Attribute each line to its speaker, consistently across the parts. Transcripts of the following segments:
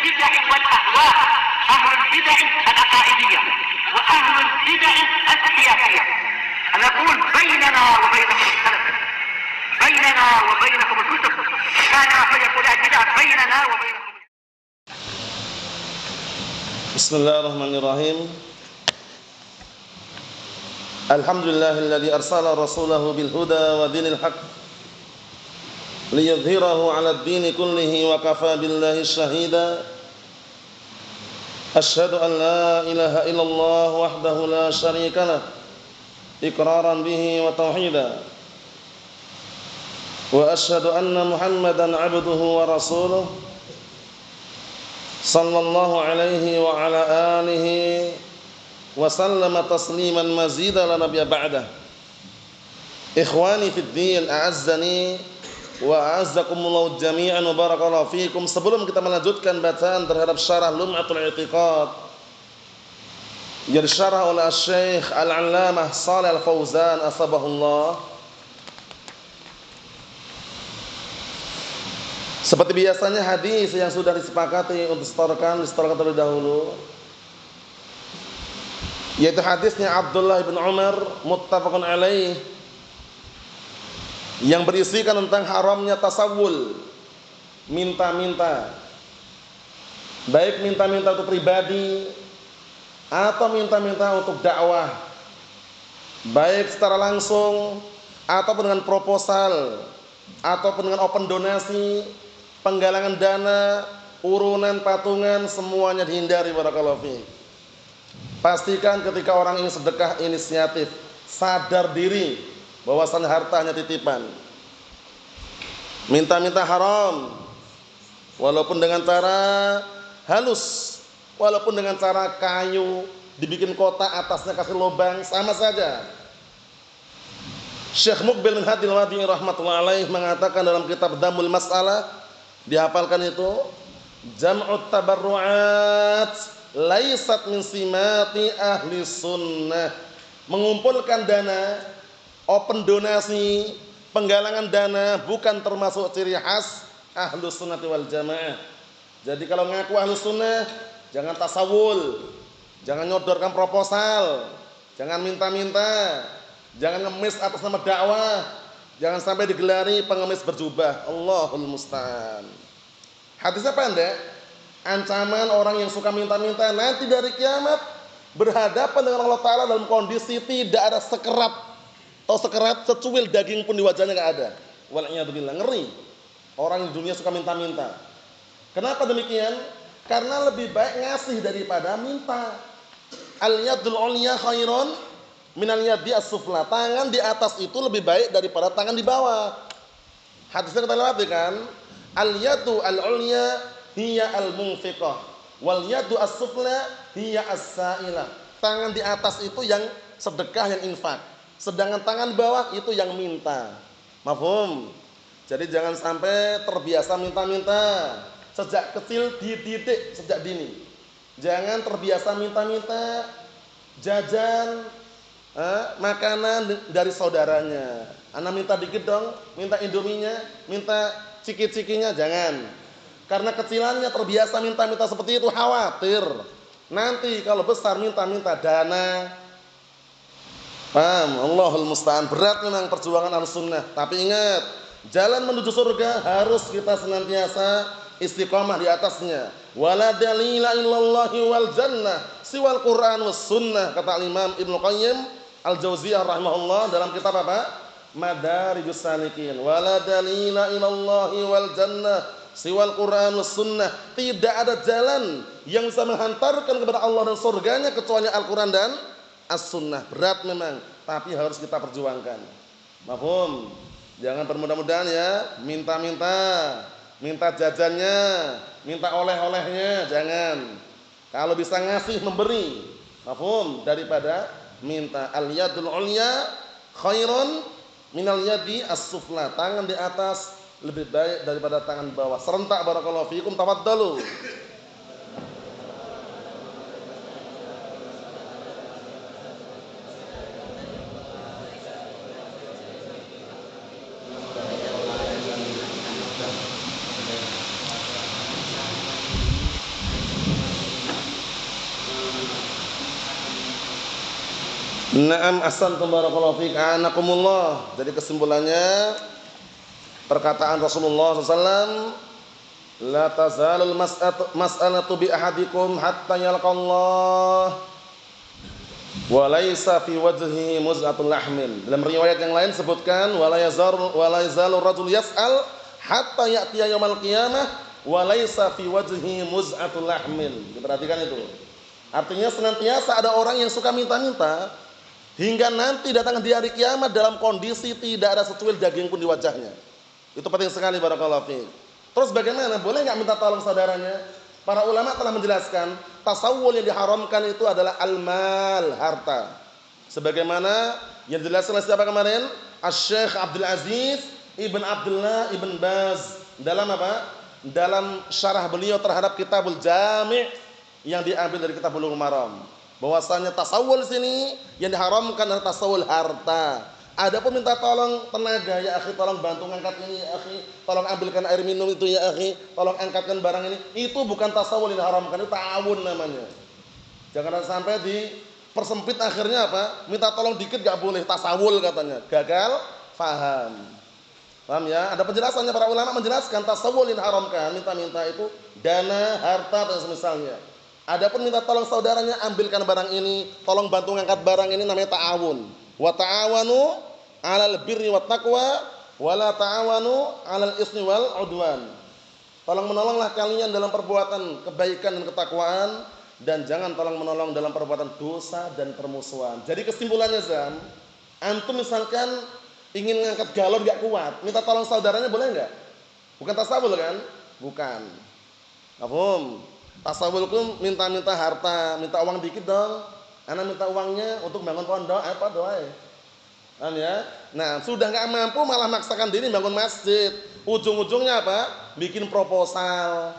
Speaker 1: البدع والأهواء، أهل البدع العقائدية وأهل البدع السياسية. أنا أقول بيننا وبينكم السلف، بيننا وبينكم الكتب، كان فيقول البدع بيننا وبينكم.
Speaker 2: Bismillahirrahmanirrahim. Alhamdulillahilladzi arsala rasulahu bil huda wa dinil haqq liyudhhirahu 'alad dini kullihi wa kafa billahi shahida. Asyhadu an la ilaha illallah wahdahu la syarika lah iqraran bihi wa tauhida. Wa asyhadu anna Muhammadan 'abduhu wa rasuluh sallallahu alaihi wa ala alihi wa sallama tasliman mazida la nabiyya ba'dah. Ikhwani fid din, a'azzani wa a'azzakumullahu jami'an wa barakallahu fikum. Sebelum kita melanjutkan bacaan terhadap syarah Lum'atul I'tiqad yang disyarah oleh Syekh Al-'Allamah Shalih Al-Fauzan asbahullah, seperti biasanya hadis yang sudah disepakati untuk distorkan terlebih dahulu, yaitu hadisnya Abdullah bin Umar muttafaqun alaih, yang berisikan tentang haramnya tasawul, minta-minta, baik minta-minta untuk pribadi atau minta-minta untuk dakwah, baik secara langsung ataupun dengan proposal ataupun dengan open donasi, penggalangan dana, urunan, patungan, semuanya dihindari. Barakallahu fiik. Pastikan ketika orang ini sedekah inisiatif, sadar diri bahwasannya hartanya titipan. Minta-minta haram, walaupun dengan cara halus, walaupun dengan cara kayu dibikin kotak, atasnya kasih lubang, sama saja. Syekh Muqbil bin Hadi Al-Wadi'i rahmatullahi alaih mengatakan dalam kitab Damul Mas'alah, dihafalkan itu, jam'ut tabarru'at laisat min simati ahli sunnah. Mengumpulkan dana, open donasi, penggalangan dana bukan termasuk ciri khas ahlu sunnati wal jamaah. Jadi kalau ngaku ahlu sunnah, jangan tasawul, jangan nyodorkan proposal, jangan minta-minta, jangan ngemis atas nama dakwah, jangan sampai digelari pengemis berjubah. Allahul musta'an. Hadisnya pendek, ancaman orang yang suka minta-minta nanti dari kiamat berhadapan dengan Allah Ta'ala dalam kondisi tidak ada sekerat atau sekerat secuil daging pun di wajahnya nggak ada. Wal'iyadzubillah, ngeri orang di dunia suka minta-minta. Kenapa demikian? Karena lebih baik ngasih daripada minta. Al-yadul ulya khairun minal yadi as-sufla. Tangan di atas itu lebih baik daripada tangan di bawah. Hadisnya kita lewati kan? Al-yadu al-ulya hiya al-munfiqah wal yadu as-sufla hiya as-sa'ilah. Tangan di atas itu yang sedekah, yang infak, sedangkan tangan bawah itu yang minta. Mafhum? Jadi jangan sampai terbiasa minta-minta. Sejak kecil dididik sejak dini. Jangan terbiasa minta-minta jajan makanan dari saudaranya. Anak minta dikit dong, minta indominya, minta ciki-cikinya, jangan. Karena kecilannya terbiasa minta-minta seperti itu, khawatir nanti kalau besar minta-minta dana. Paham? Allahul musta'an. Berat memang perjuangan Ahlussunnah, tapi ingat, jalan menuju surga harus kita senantiasa istiqamah di atasnya. Wala dalila illallahi wal jannah siwal Qur'an was sunnah, kata Imam Ibnu Qayyim Al-Jauziyah rahimahullah dalam kitab apa? Madarijus Salikin. Wala dalila illallahi wal jannah siwal Qur'an was sunnah. Tidak ada jalan yang bisa menghantarkan kepada Allah dan surganya kecuali Al-Qur'an dan As-Sunnah. Berat memang, tapi harus kita perjuangkan. Mafhum? Jangan bermudah-mudahan ya, minta-minta, minta jajannya, minta oleh-olehnya, jangan. Kalau bisa ngasih, memberi, mafhum, daripada minta. Al-yadul ulya khairun minal yadi as-sufla. Tangan di atas lebih baik daripada tangan bawah. Serentak barakallahu fiikum, tafadhalu. Na'am ahsantum barakallahu fiik anakumullah. Jadi kesimpulannya perkataan Rasulullah SAW, la tazalul mas'alatu bi ahadikum hatta yalqallah wa laisa fi wajhihi muz'atul lahmin. Dalam riwayat yang lain sebutkan wala yazalu rajul yas'al hatta ya'tiya yaumil qiyamah wa laisa fi wajhihi muz'atul lahmin. Perhatikan itu. Artinya senantiasa ada orang yang suka minta-minta hingga nanti datang di hari kiamat dalam kondisi tidak ada secuil daging pun di wajahnya. Itu penting sekali barakallahu fiik. Terus bagaimana? Boleh enggak minta tolong saudaranya? Para ulama telah menjelaskan, tasawwul yang diharamkan itu adalah al-mal, harta. Sebagaimana yang dijelaskan oleh siapa kemarin? Asy-Syaikh Abdul Aziz Ibn Abdullah Ibn Baz dalam apa? Dalam syarah beliau terhadap Kitabul Jami' yang diambil dari Kitab Bulughul Maram. Bahwasanya tasawul sini yang diharamkan adalah tasawul harta. Adapun minta tolong tenaga, ya akhi tolong bantu ngangkat ini ya akhi, tolong ambilkan air minum itu ya akhi, tolong angkatkan barang ini, itu bukan tasawul yang diharamkan, itu ta'awun namanya. Jangan sampai dipersempit akhirnya apa? Minta tolong dikit gak boleh, tasawul katanya. Gagal faham. Paham ya? Ada penjelasannya, para ulama menjelaskan tasawul yang diharamkan, minta-minta itu dana, harta dan semisalnya. Adapun minta tolong saudaranya ambilkan barang ini, tolong bantu ngangkat barang ini, namanya ta'awun. Wa ta'awanu 'alal birri wat taqwa wa la ta'awanu 'alal ismi wal 'udwan. Tolong menolonglah kalian dalam perbuatan kebaikan dan ketakwaan dan jangan tolong menolong dalam perbuatan dosa dan permusuhan. Jadi kesimpulannya Zam, antum misalkan ingin ngangkat galon enggak kuat, minta tolong saudaranya boleh enggak? Bukan tasawul kan? Bukan. Paham? Tasawul itu minta-minta harta, minta uang dikit dong. Anak minta uangnya untuk bangun pondok, apa doa ya? Paham ya? Nah, sudah enggak mampu malah maksakan diri bangun masjid. Ujung-ujungnya apa? Bikin proposal.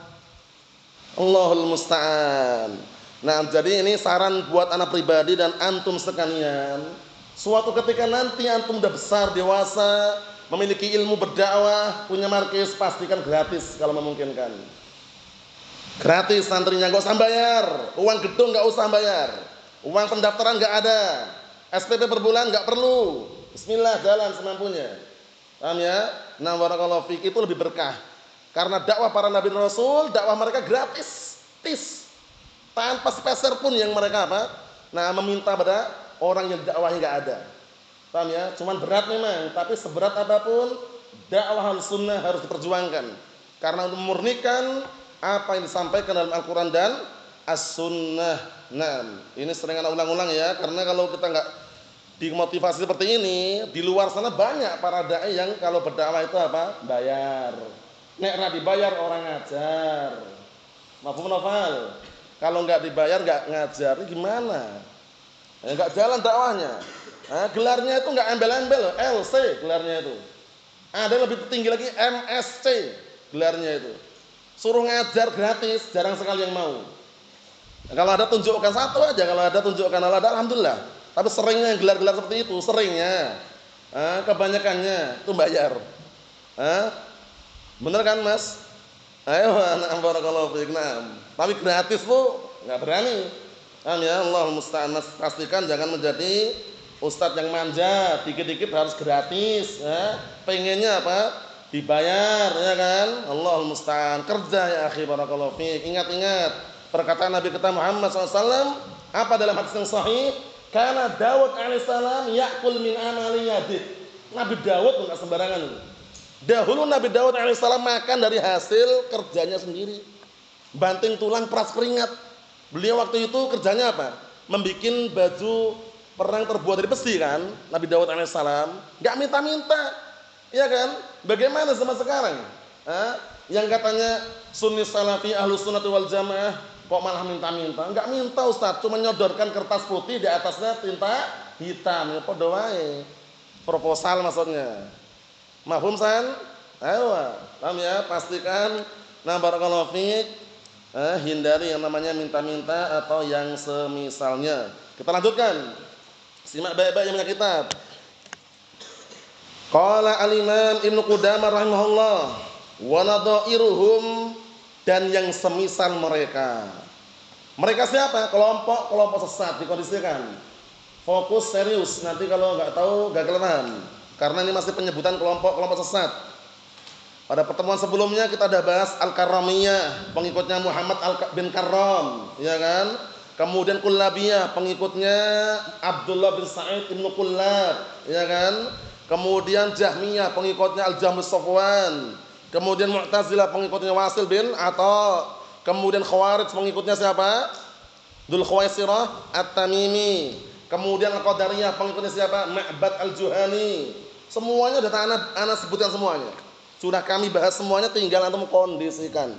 Speaker 2: Allahul musta'an. Nah, jadi ini saran buat anak pribadi dan antum sekalian. Suatu ketika nanti antum udah besar, dewasa, memiliki ilmu berdakwah, punya markis, pastikan gratis kalau memungkinkan. Gratis santrinya, enggak usah bayar. Uang gedung enggak usah bayar. Uang pendaftaran enggak ada. SPP per bulan enggak perlu. Bismillah jalan semampunya. Paham ya? Nah, barakallahu fiik, itu lebih berkah. Karena dakwah para nabi rasul, dakwah mereka gratis. Tanpa sepeser pun yang mereka apa? Nah, meminta pada orang yang dakwahnya enggak ada. Paham ya? Cuman berat memang, tapi seberat apapun dakwah sunnah harus diperjuangkan. Karena untuk memurnikan apa yang disampaikan dalam Al-Quran dan As-Sunnah. Nah, ini sering anak ulang-ulang ya, karena kalau kita nggak dimotivasi seperti ini, di luar sana banyak para dai yang kalau berdakwah itu apa? Bayar. Nek ra dibayar orang ngajar. Mafhum nafal. Kalau nggak dibayar nggak ngajar, ini gimana? Ya, nggak jalan dakwahnya. Nah, gelarnya itu nggak embel-embel, LC gelarnya itu. Ada yang lebih tinggi lagi, MSc gelarnya itu. Suruh ngajar gratis, jarang sekali yang mau. Nah, kalau ada tunjukkan satu aja, kalau ada tunjukkan alhamdulillah. Tapi seringnya yang gelar-gelar seperti itu, seringnya. Kebanyakannya itu bayar. Bener kan Mas? Ayo, na'am barakallahu fiik. Na'am. Tapi gratis tuh enggak berani. Paham ya? Allahul musta'an. Mas pastikan jangan menjadi ustadz yang manja, dikit-dikit harus gratis, pengennya apa? Dibayar, ya kan? Allahul musta'an. Kerja ya akhi barakallahu fiik. Ingat-ingat perkataan Nabi kita Muhammad SAW apa dalam hadis yang sahih? Karena Daud alaihissalam ya'kul min amali yadih. Nabi Daud enggak sembarangan. Dahulu Nabi Daud alaihissalam makan dari hasil kerjanya sendiri. Banting tulang, peras keringat. Beliau waktu itu kerjanya apa? Membikin baju perang terbuat dari besi kan? Nabi Daud alaihissalam enggak minta-minta. Iya kan? Bagaimana zaman sekarang? Yang katanya sunni salafi ahlus sunnah wal jamaah kok malah minta-minta? Enggak minta Ustaz, cuma nyodorkan kertas putih di atasnya tinta hitam. Ya padha wae. Proposal maksudnya. Mafhum san? Ayo, paham ya? Pastikan nah barakallahu fiik, hindari yang namanya minta-minta atau yang semisalnya. Kita lanjutkan. Simak baik-baik yang punya kitab. Qala al-Imam Ibnu Qudamah rahimahullah wa nadhairuhum, dan yang semisal mereka. Mereka siapa? Kelompok sesat dikondisikan. Fokus serius. Nanti kalau nggak tahu gagal paham. Karena ini masih penyebutan kelompok-kelompok sesat. Pada pertemuan sebelumnya kita ada bahas Al-Karramiyah, pengikutnya Muhammad bin Karram, ya kan? Kemudian Kullabiyah, pengikutnya Abdullah bin Sa'id ibn Kullab, ya kan? Kemudian Jahmiyah, pengikutnya Al-Jahm bin Safwan. Kemudian Mu'tazilah, pengikutnya Wasil bin Atha. Kemudian Khawarij, pengikutnya siapa? Dzul Khuwaisirah At-Tamimi. Kemudian Al-Qadariyah, pengikutnya siapa? Ma'bad Al-Juhani. Semuanya sudah ana sebutkan semuanya. Sudah kami bahas semuanya, tinggal antum kondisikan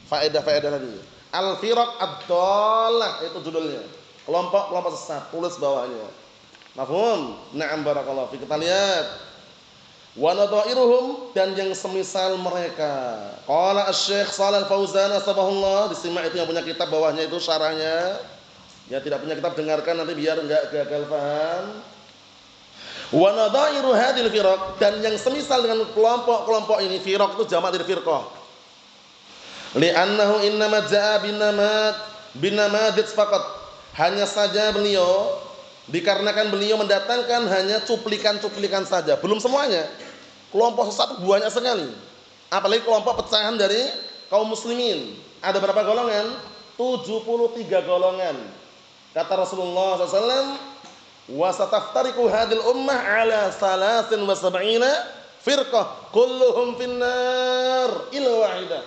Speaker 2: faedah-faedah tadi. Al-Firaq Ad-Dhallah itu judulnya. Kelompok-kelompok sesat, tulis bawahnya. Mafhum? Na'am barakallahu fi. Kita lihat. Wa nadha'iruhum, dan yang semisal mereka. Qala Asy-Syaikh Shalal Fauzan asbahullah, disimak itu yang punya kitab bawahnya itu syarahnya. Yang tidak punya kitab dengarkan nanti biar enggak gagal paham. Wa nadha'iru hadhil firaq, dan yang semisal dengan kelompok-kelompok ini, firaq itu jamak dari firqah. Li'annahu innama jaa'a binamadits faqat. Hanya saja beliau dikarenakan beliau mendatangkan hanya cuplikan-cuplikan saja, belum semuanya. Kelompok sesat banyak sekali. Apalagi kelompok pecahan dari kaum muslimin. Ada berapa golongan? 73 golongan. Kata Rasulullah SAW, wa sataftariqu hadhil ummah ala 73 firqah kulluhum finnar illa wahidah.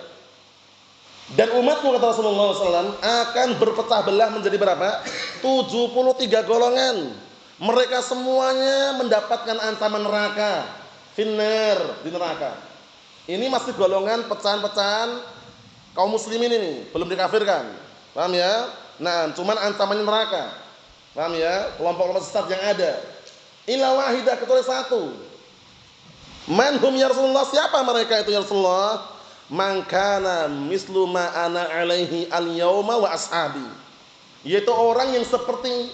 Speaker 2: Dan umatku, kata Rasulullah SAW, akan berpecah belah menjadi berapa? 73 golongan. Mereka semuanya mendapatkan ancaman neraka, finnar, di neraka. Ini masih golongan pecahan-pecahan kaum muslimin ini, belum dikafirkan. Paham ya? Nah, cuman ancamannya neraka. Paham ya? Kelompok-kelompok sesat yang ada. Illa wahidah, kecuali satu. Manhum ya Rasulullah, siapa mereka itu ya Rasulullah? Man kana mislu ma ana alaihi al-yauma wa ashabi. Yaitu orang yang seperti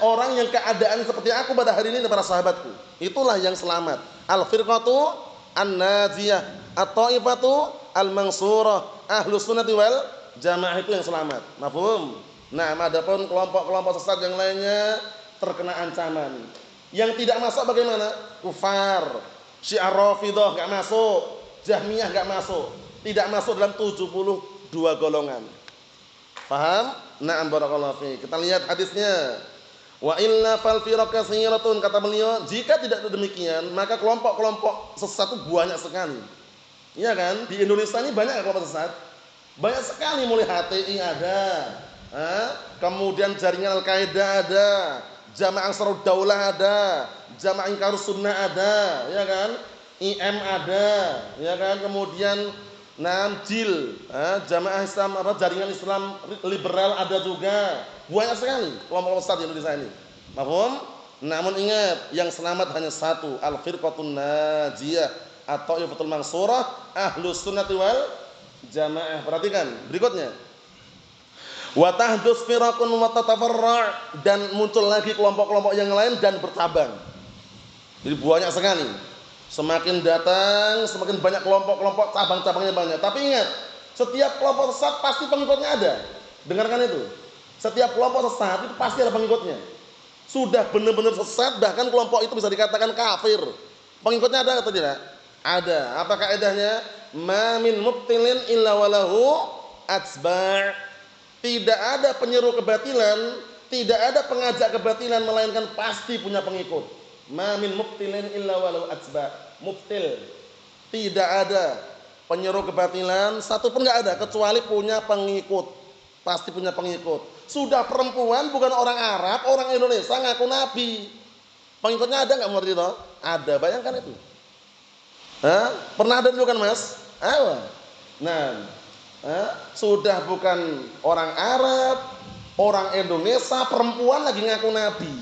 Speaker 2: orang yang keadaan seperti aku pada hari ini dan para sahabatku. Itulah yang selamat. Al-firqatu an-najiyah, at-taifatu al-mansurah, ahlus sunnati wal jamaah, itu yang selamat. Mafhum? Nah, adapun kelompok-kelompok sesat yang lainnya terkena ancaman. Yang tidak masuk bagaimana? Kufar, Syiah Rafidhah enggak masuk, Jahmiyah enggak masuk. Tidak masuk dalam 72 golongan. Paham? Na'am barakallahu fi. Kita lihat hadisnya. Wa illa fal firaq katsiratun, kata beliau, jika tidak demikian, maka kelompok-kelompok sesat itu banyak sekali. Iya kan? Di Indonesia ini banyak kelompok sesat. Banyak sekali, mulai HTI ada. Kemudian jaringan Al-Qaeda ada, Jamaah Ansarud Daulah ada, Jamaah Inkarus Sunnah ada, ya kan? IM ada, ya kan? Kemudian JIL, Jamaah Islam, jaringan Islam liberal ada juga. Banyak sekali kelompok sesat di Indonesia ini. Mafhum? Namun ingat, yang selamat hanya satu, al-firqatun najiyah atau ifatul mansurah, ahlus sunnati wal jamaah. Perhatikan berikutnya. Wa tahdus firaqun wa tatafarra', dan muncul lagi kelompok-kelompok yang lain dan bercabang. Jadi banyak sekali. Semakin datang, semakin banyak kelompok-kelompok, cabang-cabangnya banyak. Tapi ingat, setiap kelompok sesat pasti pengikutnya ada. Dengarkan itu. Setiap kelompok sesat itu pasti ada pengikutnya. Sudah benar-benar sesat, bahkan kelompok itu bisa dikatakan kafir. Pengikutnya ada atau tidak? Ada. Apa kaidahnya? Ma min mubtilin illa walahu atsba'. Tidak ada penyeru kebatilan, tidak ada pengajak kebatilan, melainkan pasti punya pengikut. Ma min mubtilin illa walahu atsba'. Mubtil, tidak ada penyeru kebatilan satu pun enggak ada kecuali punya pengikut. Pasti punya pengikut. Sudah perempuan bukan orang Arab, orang Indonesia ngaku nabi. Pengikutnya ada enggak mengerti itu? Ada, bayangkan itu. Pernah ada dulu kan, Mas? Nah, sudah bukan orang Arab, orang Indonesia, perempuan lagi ngaku nabi.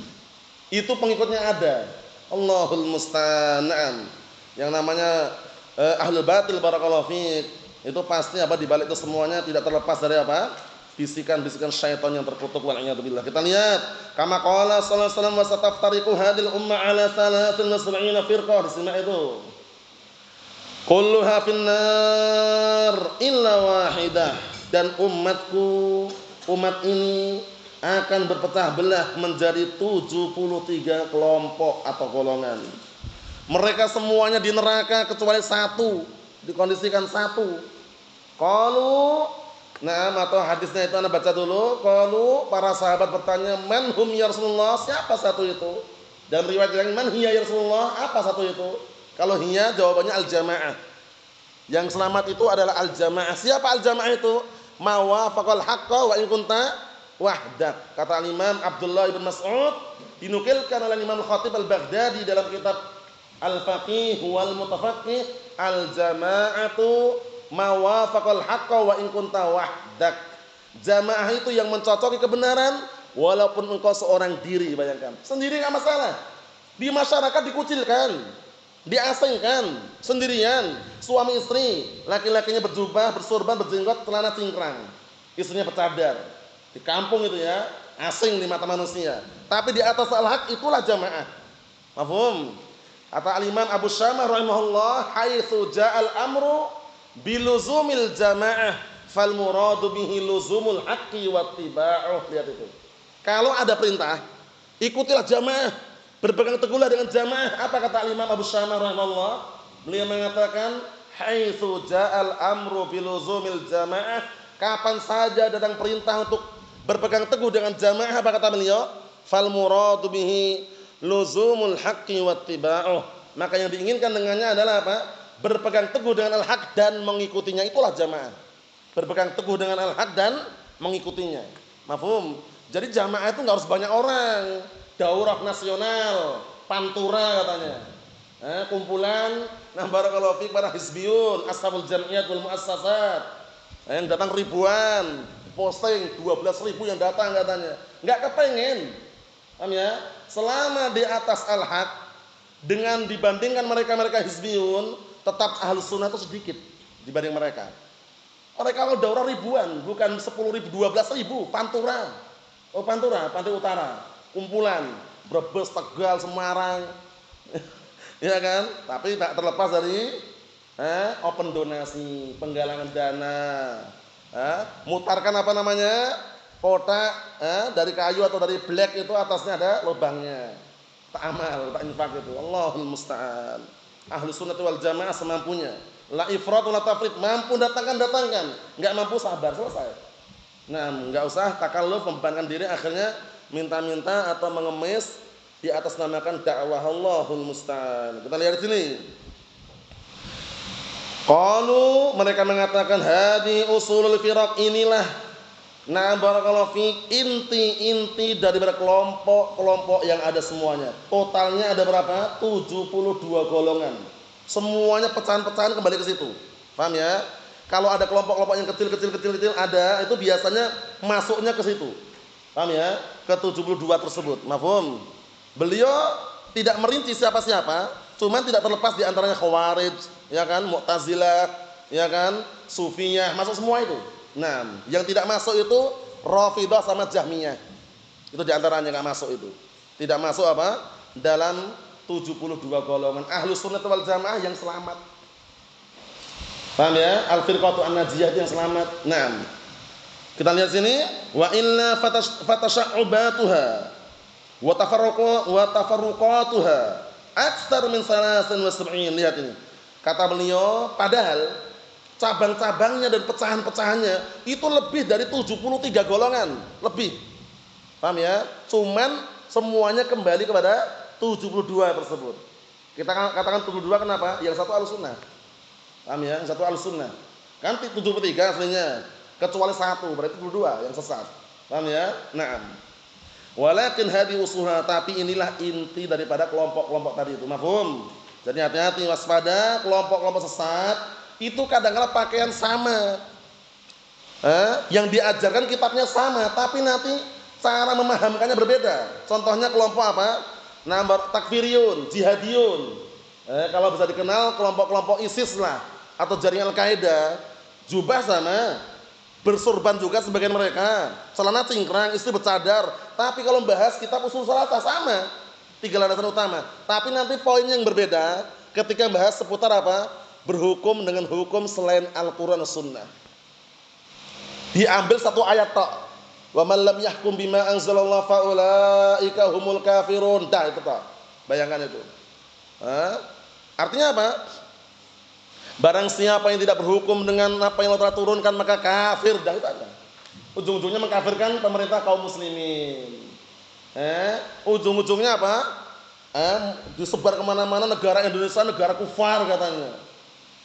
Speaker 2: Itu pengikutnya ada. Allahul musta'an. Yang namanya ahlul batil barakallahu fiik, itu pasti di balik itu semuanya tidak terlepas dari apa? Bisikan-bisikan syaitan yang terkutuk, wal a'yadu billah. Kita lihat, kama qala sallallahu alaihi wasallam, wa sataftariqu hadhil ummah ala 73 firqah. Disimak itu. Kulluha finnar illa wahidah. Dan umatku, umat ini akan berpecah belah menjadi 73 kelompok atau golongan. Mereka semuanya di neraka kecuali satu, dikondisikan satu. Qalu, nah atau hadisnya itu Anda baca dulu. Qalu, para sahabat bertanya, man hum ya Rasulullah, siapa satu itu? Dalam riwayat yang man hiya ya Rasulullah, apa satu itu? Kalau hiya jawabannya al-jamaah. Yang selamat itu adalah al-jamaah. Siapa al-jamaah itu? Ma wafaqal haqqa wa in kunta wahdak. Kata Imam Abdullah bin Mas'ud, dinukilkan oleh Imam Khatib Al-Baghdadi dalam kitab Al-Faqih wal Mutafaqih, al-jama'atu ma wafaqal haqqa wa in kunta wahdak. Jamaah itu yang mencocoki kebenaran walaupun engkau seorang diri. Bayangkan, sendiri enggak masalah. Di masyarakat dikucilkan, diasingkan, sendirian, suami istri, laki-lakinya berjubah, bersorban, berjenggot, celana cingkrang, istrinya bercadar. Di kampung itu ya, asing di mata manusia. Tapi di atas al-haq itulah jamaah. Mafhum? Kata al-Imam Abu Syamah rahimahullah, haitsu ja'al amru biluzumil jamaah fal muradu bihi luzumul haqqi wattiba'uh. Lihat itu. Kalau ada perintah, ikutilah jamaah, berpegang teguhlah dengan jamaah. Apa kata al-Imam Abu Syamah rahimahullah? Beliau mengatakan, haitsu ja'al amru biluzumil jamaah, kapan saja datang perintah untuk berpegang teguh dengan jamaah, apa kata beliau? Fal muradu bihi luzumul haqqi wattiba'uh. Maka yang diinginkan dengannya adalah apa? Berpegang teguh dengan al-haq dan mengikutinya, itulah jamaah. Berpegang teguh dengan al-haq dan mengikutinya. Mafhum? Jadi jamaah itu enggak harus banyak orang. Daurah nasional, pantura katanya. Kumpulan barakallahu fiik para hizbiyun, ashabul jam'iyat wal muassasat. Yang datang ribuan, posting 12.000 yang datang katanya. Enggak kepengen. Paham ya? Selama di atas al-haq, dengan dibandingkan mereka-mereka hizbiyun, tetap ahlus sunnah itu sedikit dibanding mereka. Mereka kalau daurah ribuan, bukan 10.000, 12.000, pantura. Oh pantura, Pantai Utara, kumpulan, Brebes, Tegal, Semarang. Ya kan? Tapi tak terlepas dari open donasi, penggalangan dana. Mutarkan apa namanya? Kotak dari kayu atau dari black itu atasnya ada lubangnya. Tak amal, tak infak itu. Allahul musta'an. Ahlus sunnah wal jamaah semampunya. La ifrat wa la tafrit, mampu datangkan, enggak mampu sabar, selesai. Nah, enggak usah takalluf membebankan diri akhirnya minta-minta atau mengemis di atas namakan dakwah. Allahul musta'an. Kita lihat di sini. Qalu, mereka mengatakan hadi usulul firaq, inilah barakallahu fiik inti-inti daripada kelompok-kelompok yang ada semuanya. Totalnya ada berapa? 72 golongan. Semuanya pecahan-pecahan kembali ke situ. Paham ya? Kalau ada kelompok-kelompok yang kecil ada, itu biasanya masuknya ke situ. Paham ya? Ke 72 tersebut. Mafhum? Beliau tidak merinci siapa-siapa, cuman tidak terlepas di antaranya Khawarij, ya kan? Mu'tazilah, ya kan? Sufiyah, masuk semua itu. Nah, yang tidak masuk itu Rafidhah sama Jahmiyah. Itu di antaranya enggak masuk itu. Tidak masuk apa? Dalam 72 golongan Ahlus Sunnah wal Jamaah yang selamat. Paham ya? Al-firqatu an-najiyah yang selamat. Nah, kita lihat sini, wa illa fatasya'ubatuha wa tafarruqatuha aktsar min 73. Lihat ini. Kata beliau, padahal cabang-cabangnya dan pecahan-pecahannya itu lebih dari 73 golongan, lebih. Paham ya? Cuman semuanya kembali kepada 72 tersebut. Kita katakan 72 kenapa? Yang satu Ahlussunnah. Paham ya? Yang satu Ahlussunnah. Kan 73 aslinya. Kecuali satu, berarti 72 yang sesat. Paham ya? Naam. Walakin hadi usuha, tapi inilah inti daripada kelompok-kelompok tadi itu. Mafhum? Jadi hati-hati, waspada kelompok-kelompok sesat. Itu kadang-kadang pakaian sama, yang diajarkan kitabnya sama, tapi nanti cara memahamkannya berbeda. Contohnya kelompok apa? Takfiriyun, jihadiyun. Kalau bisa dikenal kelompok-kelompok ISIS lah, atau jaringan Al-Qaeda, jubah sama, bersorban juga sebagian mereka, celana cingkrang, istri bercadar. Tapi kalau membahas kitab usul salatah sama, 3 landasan utama. Tapi nanti poinnya yang berbeda ketika bahas seputar apa? Berhukum dengan hukum selain Al-Quran dan Sunnah. Diambil satu ayat tok. Wa man lam yahkum bima anzalallahu fa ulaika humul kafirun. Dah itu tak. Bayangkan itu. Artinya apa? Barang siapa yang tidak berhukum dengan apa yang Allah turunkan maka kafir. Dah itu aja. Ujung-ujungnya mengkafirkan pemerintah kaum muslimin. Ujung-ujungnya apa? Disebar kemana-mana negara Indonesia negara kufar katanya.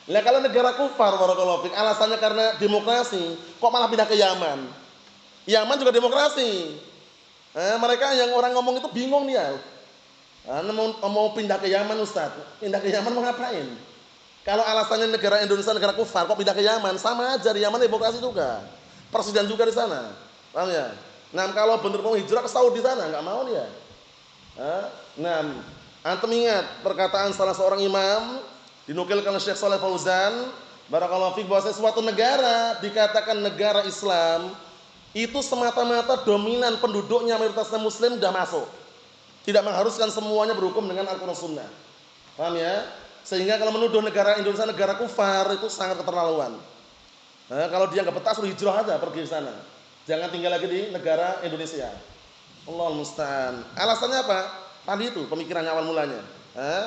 Speaker 2: Lah kalau negara kufar barakallahu fik alasannya karena demokrasi, kok malah pindah ke Yaman? Yaman juga demokrasi. Mereka yang orang ngomong itu bingung dia. Mau pindah ke Yaman Ustaz. Pindah ke Yaman mau ngapain? Kalau alasannya negara Indonesia negara kufar kok pindah ke Yaman? Sama aja di Yaman demokrasi juga. Presiden juga di sana. Paham ya? Nah, kalau benar mau hijrah ke Saudi sana enggak mau dia. Nah, antum ingat perkataan salah seorang imam dinukilkan oleh Syekh Shalih Fauzan barakallahu fiik bahwa suatu negara dikatakan negara Islam itu semata-mata dominan penduduknya mayoritasnya muslim sudah masuk. Tidak mengharuskan semuanya berhukum dengan Al-Qur'an Sunnah. Paham ya? Sehingga kalau menuduh negara Indonesia negara kufar itu sangat keterlaluan. Kalau dia enggak betah suruh hijrah aja pergi ke sana. Jangan tinggal lagi di negara Indonesia. Allahul musta'an. Alasannya apa? Tadi itu pemikirannya awal mulanya.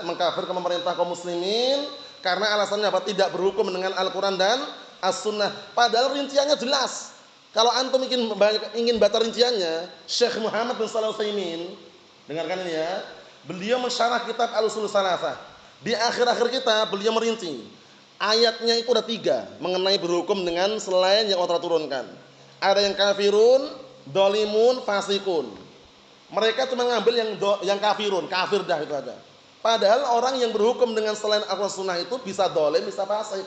Speaker 2: Mengkafirkan pemerintah kaum muslimin karena alasannya apa? Tidak berhukum dengan Al-Qur'an dan As-Sunnah. Padahal rinciannya jelas. Kalau antum ingin baca rinciannya, Syekh Muhammad bin Shalih Al-Utsaimin, dengarkan ini ya. Beliau mensyarah kitab Al-Ushul Tsalatsah. Di akhir-akhir kitab beliau merinci. Ayatnya itu ada 3 mengenai berhukum dengan selain yang Allah turunkan. Ada yang kafirun, dolimun, fasikun. Mereka cuma ngambil yang kafirun, kafir dah itu aja. Padahal orang yang berhukum dengan selain Al-Qur'an Sunnah itu bisa dolim, bisa fasik.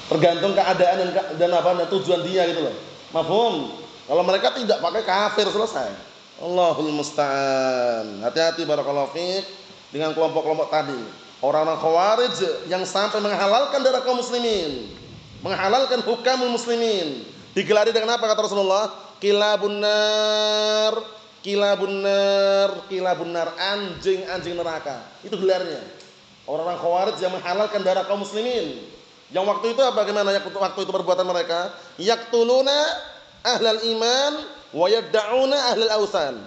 Speaker 2: Tergantung keadaan dan apa tujuan dia gitu loh. Mafhum? Kalau mereka tidak pakai kafir selesai. Allahul musta'an. Hati-hati barakallahu fiik dengan kelompok-kelompok tadi. Orang-orang Khawarij yang sampai menghalalkan darah kaum muslimin, menghalalkan hukumul muslimin. Digelari dengan apa kata Rasulullah? Kilabun nar, kilabun nar, kilabun nar, anjing-anjing neraka. Itu gelarnya. Orang-orang Khawarij yang menghalalkan darah kaum muslimin. Yang waktu itu apa bagaimana waktu itu perbuatan mereka? Yaqtuluna ahlal iman wa yad'una ahlal awsan.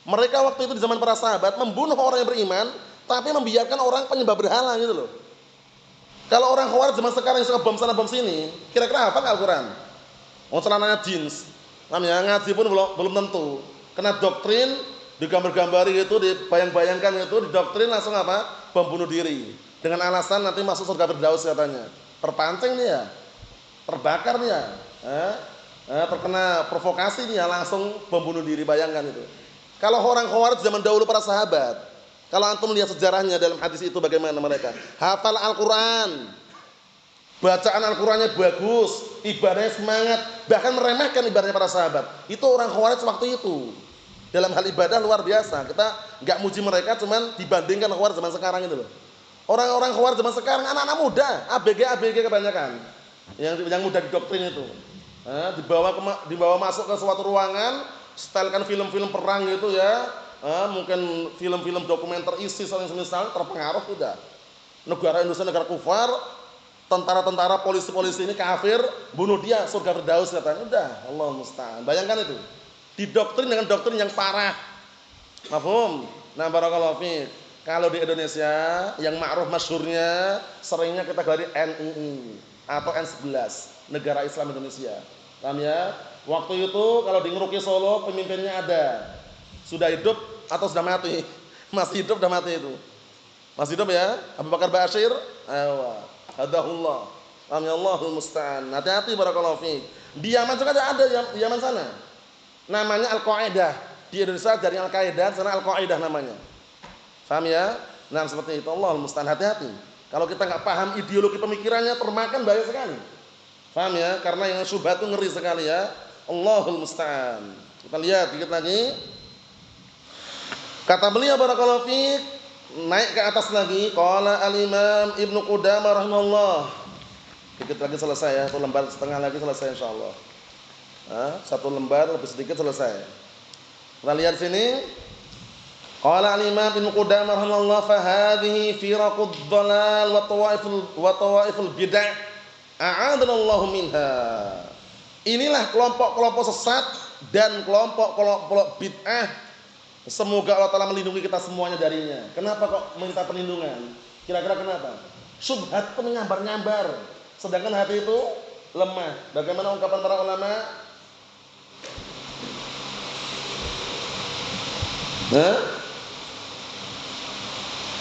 Speaker 2: Mereka waktu itu di zaman para sahabat membunuh orang yang beriman tapi membiarkan orang penyembah berhala gitu loh. Kalau orang Khawarij zaman sekarang yang suka bom sana bom sini, kira-kira hafal Al-Qur'an? Celananya jeans. Namanya ngaji pun belum tentu. Kena doktrin digambar-gambari gitu, dibayang-bayangkan itu, didoktrin langsung apa? Bom bunuh diri. Dengan alasan nanti masuk surga Firdaus katanya. Terpancing nih ya. Terbakar nih ya. Terkena provokasi nih ya langsung bom bunuh diri, bayangkan itu. Kalau orang Khawarij zaman dahulu para sahabat, kalau antum lihat sejarahnya dalam hadis itu bagaimana mereka hafal Al-Qur'an, bacaan Al-Qur'annya bagus, ibadahnya semangat, bahkan meremehkan ibadahnya para sahabat. Itu orang Khawarij waktu itu. Dalam hal ibadah luar biasa. Kita enggak muji mereka, cuman dibandingkan Khawarij zaman sekarang itu loh. Orang-orang Khawarij zaman sekarang anak-anak muda, ABG kebanyakan. Yang muda didoktrin itu. Dibawa masuk ke suatu ruangan, setelkan film-film perang gitu ya. Mungkin film-film dokumenter ISIS atau semisal terpengaruh sudah. Negara Indonesia negara kufar, tentara-tentara polisi-polisi ini kafir, bunuh dia surga Firdaus katanya. Udah, Allah musta'an. Bayangkan itu. Didoktrin dengan doktrin yang parah. Mafhum? Nah, barakallahu fiik. Kalau di Indonesia yang ma'ruf masyhurnya seringnya kita gelari NII atau N11, Negara Islam Indonesia. Paham ya? Waktu itu kalau di Ngeruki Solo pemimpinnya ada. Sudah hidup atau sudah mati? Masih hidup sudah mati itu. Masih hidup ya? Abu Bakar Bashir? Hadahullah. Amin Allahul musta'an. Hati-hati barakallahu fiik. Di Yaman juga ada di Yaman sana. Namanya Al-Qaeda. Di Indonesia dari Al-Qaeda, sana Al-Qaeda namanya. Paham ya? Nah, seperti itu. Allahul musta'an. Hati-hati. Kalau kita enggak paham ideologi pemikirannya termakan bahaya sekali. Paham ya? Karena yang syubhat itu ngeri sekali ya. Allahul musta'an. Kita lihat dikit lagi. Kata beliau barakallahu fiik, naik ke atas lagi, qala al-Imam Ibnu Qudamah rahimahullah. Dikit lagi selesai ya, 1 lembar setengah lagi selesai insyaallah. 1 lembar lebih sedikit selesai. Kita lihat sini. Qala al-Imam Ibnu Qudamah rahimahullah fa hadhihi firaqud dhalal wa tawaiful bid'ah a'adana Allah minha. Inilah kelompok-kelompok sesat dan kelompok-kelompok bid'ah. Semoga Allah Ta'ala melindungi kita semuanya darinya. Kenapa kok minta perlindungan? Kira-kira kenapa? Syubhat itu menyambar-nyambar, sedangkan hati itu lemah. Bagaimana ungkapan para ulama?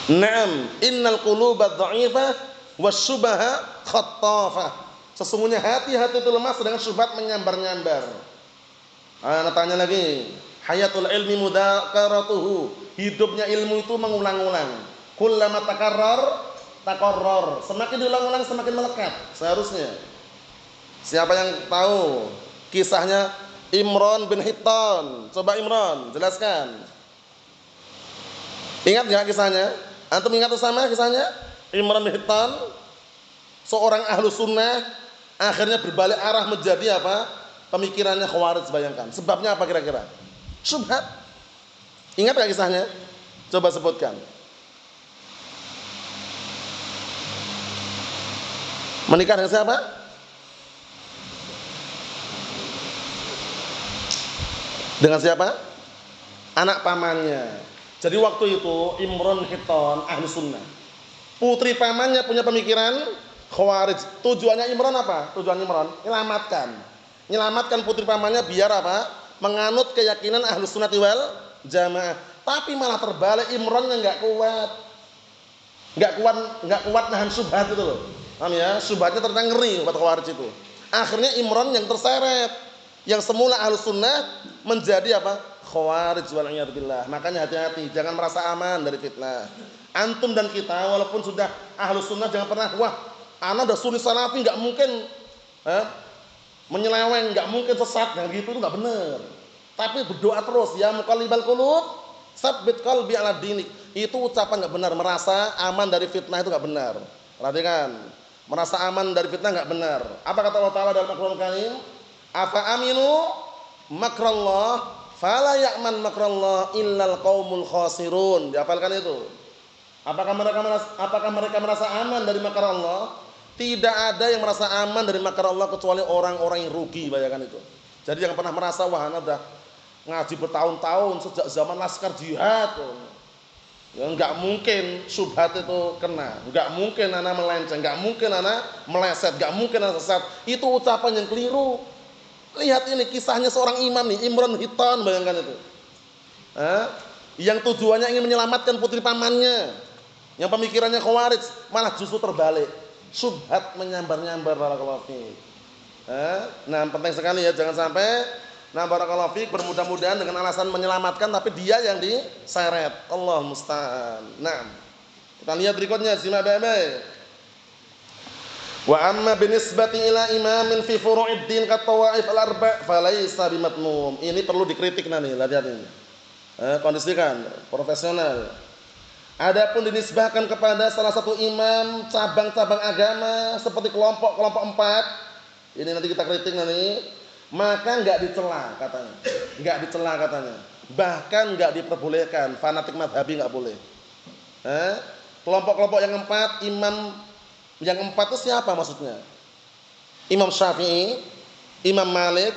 Speaker 2: Naam, innal quluba dha'ifah wasyubaha khattafah. Sesungguhnya hati-hati itu lemah sedangkan syubhat menyambar-nyambar. Ana tanya lagi, hayatul ilmi mudzakaratuhu. Hidupnya ilmu itu mengulang-ulang. Kullama takarrar. Semakin diulang-ulang semakin melekat seharusnya. Siapa yang tahu kisahnya Imran bin Hittan? Coba Imran, jelaskan. Ingat enggak kisahnya? Antum ingat sama kisahnya? Imran bin Hittan, seorang ahlu sunnah, akhirnya berbalik arah menjadi apa? Pemikirannya Khawarij, bayangkan. Sebabnya apa kira-kira? Syubhat. Ingat enggak kisahnya? Coba sebutkan. Menikah dengan siapa? Dengan siapa? Anak pamannya. Jadi waktu itu Imran Hittan ahli sunnah. Putri pamannya punya pemikiran Khawarij. Tujuannya Imran apa? Tujuan Imran menyelamatkan putri pamannya biar apa? Menganut keyakinan ahli sunnah wal jamaah. Tapi malah terbalik, Imran yang enggak kuat nahan syubhat itu loh. Paham ya? Syubhatnya ternyata ngeri buat Khawarij itu. Akhirnya Imran yang terseret. Yang semula ahli sunnah menjadi apa? Khawarij wal iyad billah. Makanya hati-hati, jangan merasa aman dari fitnah. Antum dan kita walaupun sudah ahlu sunnah jangan pernah ana udah sunni salafi enggak mungkin menyeleweng, enggak mungkin sesat, yang gitu itu enggak benar. Tapi berdoa terus, ya muqallibal qulub, tsabbit qalbi ala dinik. Itu ucapan enggak benar, merasa aman dari fitnah itu enggak benar. Perhatikan, merasa aman dari fitnah enggak benar. Apa kata Allah Taala dalam Al-Qur'an Karim? Afa aminu makrallah fala ya'man makrallah illal qaumul khasirun. Dihafalkan itu. Apakah mereka merasa aman dari makar Allah? Tidak ada yang merasa aman dari makar Allah kecuali orang-orang yang rugi, bayangkan itu. Jadi jangan pernah merasa wah ana udah ngaji bertahun-tahun sejak zaman laskar jihad. Ya enggak mungkin syubhat itu kena, enggak mungkin ana melenceng, enggak mungkin ana meleset, enggak mungkin ana sesat. Itu ucapan yang keliru. Lihat ini kisahnya seorang imam nih, Imran Hittan, bayangkan itu. Yang tujuannya ingin menyelamatkan putri pamannya, yang pemikirannya Khawarij, malah justru terbalik. Syubhat menyambar-nyambar, barakallahu fiik. Nah, penting sekali ya, jangan sampai barakallahu fiik bermudah-mudahan dengan alasan menyelamatkan tapi dia yang diseret. Allah musta'an. Nah, kita lihat berikutnya, simak baik-baik. Wa amma binisbati ila imamin fi furu'id din ka tawaif al-arba' falaysa bimatmum. Ini perlu dikritik nanti, lihat ini. Kondisikan profesional. Adapun dinisbahkan kepada salah satu imam cabang-cabang agama seperti kelompok-kelompok 4, ini nanti kita kritik nanti, maka enggak dicela katanya. Enggak dicela katanya. Bahkan enggak diperbolehkan, fanatik mazhabi enggak boleh. Kelompok-kelompok yang 4, imam yang 4 itu siapa maksudnya? Imam Syafi'i, Imam Malik,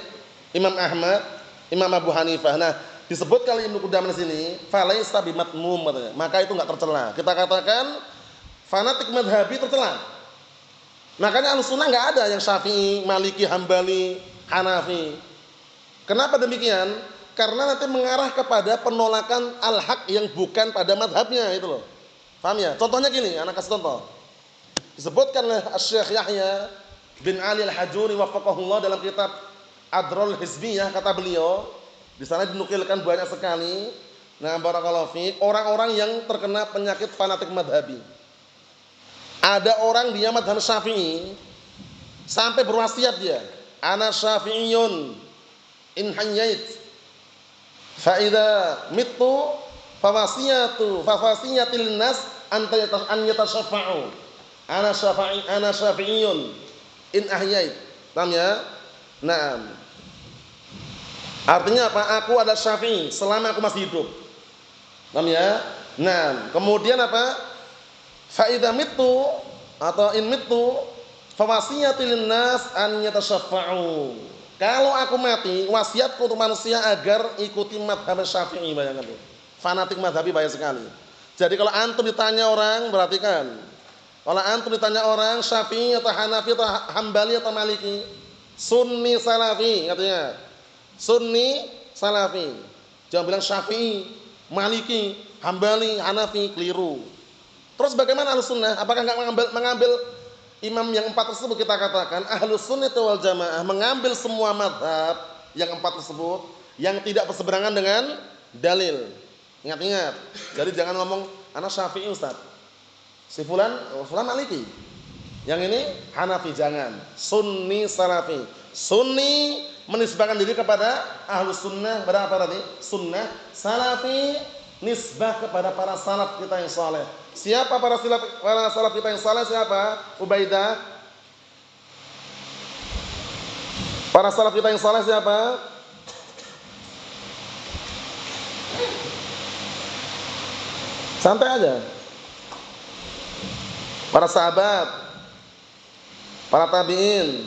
Speaker 2: Imam Ahmad, Imam Abu Hanifah. Nah, disebut kali Ibnu Qudamah di sini, falaisa bimatmum katanya. Maka itu enggak tercela. Kita katakan fanatik mazhabi tercela. Makanya Ahlussunnah enggak ada yang Syafi'i, Maliki, Hambali, Hanafi. Kenapa demikian? Karena nanti mengarah kepada penolakan al-haq yang bukan pada mazhabnya itu loh. Paham ya? Contohnya gini, anak kasih contoh. Disebutkan oleh Syekh Yahya bin Ali Al-Hajuri wafaqahullah dalam kitab Adrul Hizbiyah, kata beliau, di sana dinukilkan banyak sekali. Nah, barakallahu fiik, orang-orang yang terkena penyakit fanatik madhabi. Ada orang dia madhab Syafi'i sampai berwasiat dia, ana Syafi'iyun in hayyait fa idza mittu fawasiyatil nas an yatasyafa'u. Ana Syafi'iyun in ahyait. Paham ya? Naam. Artinya apa? Aku adalah Syafi'i selama aku masih hidup. Paham ya? Naam. Kemudian apa? Fa idza mittu atau in mittu fawasiyatil nas an yatasyafa'u. Kalau aku mati, wasiatku untuk manusia agar ikuti madhab Syafi'i, bayangkan tuh. Fanatik madhabi banyak sekali. Jadi kalau antum ditanya orang, perhatikan. Kalau antum ditanya orang Syafi'i atau Hanafi atau Hambali atau Maliki, Sunni Salafi katanya. Sunni Salafi. Jangan bilang Syafi'i, Maliki, Hambali, Hanafi, keliru. Terus bagaimana Ahlus Sunnah? Apakah enggak mengambil imam yang 4 tersebut? Kita katakan Ahlus Sunnah wal Jamaah mengambil semua mazhab yang 4 tersebut yang tidak berseberangan dengan dalil. Ingat-ingat. Jadi jangan ngomong ana Syafi'i Ustaz. Si fulan Maliki. Yang ini Hanafi, jangan. Sunni Salafi. Sunni menisbahkan diri kepada Ahlus Sunnah, kepada apa tadi? Sunnah. Salafi nisbah kepada para salaf kita yang saleh. Siapa para salaf kita yang saleh? Siapa? Ubaidah. Para salaf kita yang saleh siapa? Santai aja. Para sahabat, para tabi'in,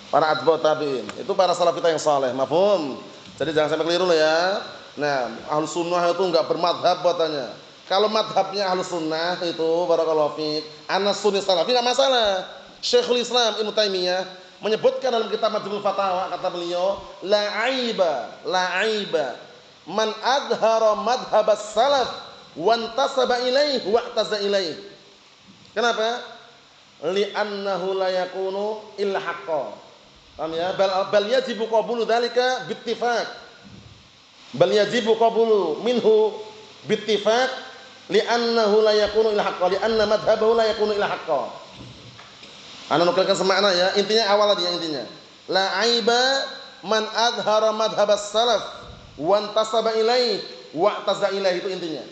Speaker 2: para atba'ut tabi'in. Itu para salaf kita yang saleh. Mafhum? Jadi jangan sampai keliru loh ya. Nah, Ahlus Sunnah itu enggak bermadhab buatannya. Kalau madhabnya Ahlus Sunnah itu barakallahu fiik, ana sunni salafi enggak masalah. Syekhul Islam Ibnu Taimiyah menyebutkan dalam kitab Majmu'ul Fatawa, kata beliau, la aiba man adhara madhhabas salaf wa intasaba ilaihi wa i'taza ilaihi. Kenapa? Li'annahu la yakunu illa haqqan. Paham ya? Bal yajibu qabulu dzalika bittifaq. Bal yajibu qabulu minhu bittifaq li'annahu la yakunu illa haqqan, li'anna madhhabahu la yakunu illa haqqan. Ana nukilkan semakna ya. Intinya awal tadi intinya. La aiba man adhara madhhabas salaf wa intasaba ilaihi wa i'taza ilaihi, itu intinya.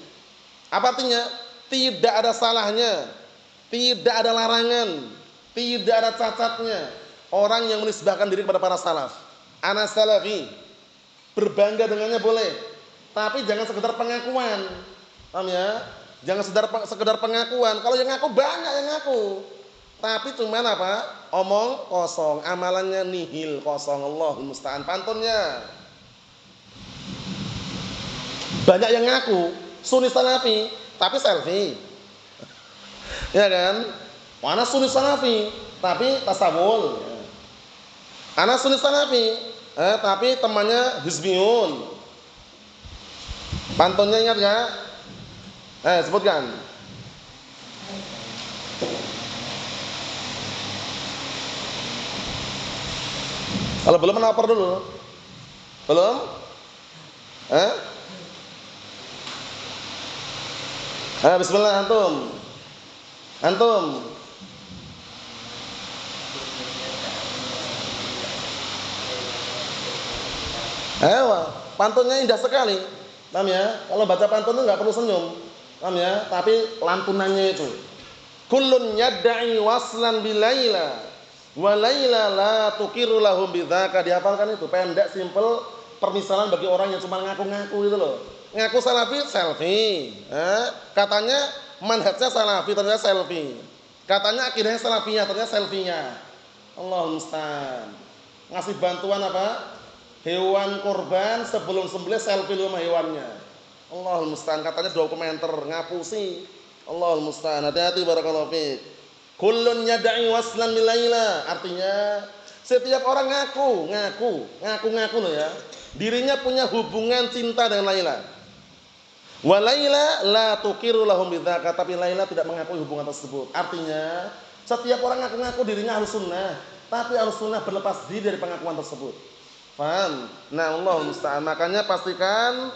Speaker 2: Apa artinya? Tidak ada salahnya, tidak ada larangan, tidak ada cacatnya orang yang menisbahkan diri kepada para salaf. Ana salafi, berbangga dengannya boleh, tapi jangan sekedar pengakuan. Paham ya? Jangan sekedar pengakuan. Kalau yang ngaku banyak yang ngaku, tapi cuman apa? Omong kosong, amalannya nihil, kosong. Allahul musta'an. Pantunnya banyak yang ngaku sunni salafi tapi selfie. Ya kan? Mana sunni salafi tapi tasawul. Ana sunni salafi tapi temannya hizbiyun. Pantunnya ingat enggak? Sebutkan. Kalau belum menapar dulu. Belum? Bismillah antum. Pantunnya indah sekali. Paham ya? Kalau baca pantun itu enggak perlu senyum. Paham ya? Tapi lantunannya itu. Kullun yad'i waslan bilaila wa laila la tuqiru lahum bidzaka. Dihafalkan itu, pendek, simple, permisalan bagi orang yang cuma ngaku-ngaku itu loh. Ngaku salafi, selfie. Katanya manhajnya salafi, ternyata selfie. Katanya akidahnya salafiyah, ternyata selfie-nya. Allahul musta'an. Ngasih bantuan apa? Hewan kurban sebelum sembelih selfie dulu sama hewannya. Allahul musta'an. Katanya dokumenter, ngapusi. Allahul musta'an. Hati-hati barakallahu fiik. Kullun yad'i waslan bilaila. Artinya setiap orang ngaku loh ya. Dirinya punya hubungan cinta dengan Laila. Wa Laila la tuqiru lahum bidzaka, tapi Laila tidak mengakui hubungan tersebut. Artinya, setiap orang ngaku-ngaku dirinya Ahlus Sunnah, tapi Ahlus Sunnah berlepas diri dari pengakuan tersebut. Paham? Nah, Allahul musta'an. Makanya pastikan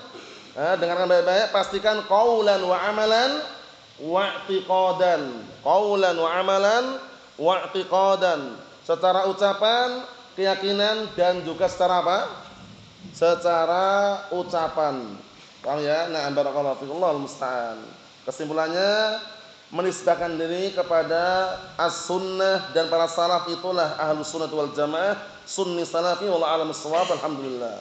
Speaker 2: dengarkan baik-baik, pastikan qaulan wa amalan wa i'tiqadan. Qaulan wa amalan wa i'tiqadan. Secara ucapan, keyakinan dan juga secara apa? Secara ucapan. Paham ya? Nah, barakallahu fikum, Allahul musta'an. Kesimpulannya, menisbahkan diri kepada as-sunnah dan para salaf itulah Ahlus Sunnah wal Jamaah, sunni salafi, wallahu a'lam bissawab. Alhamdulillah.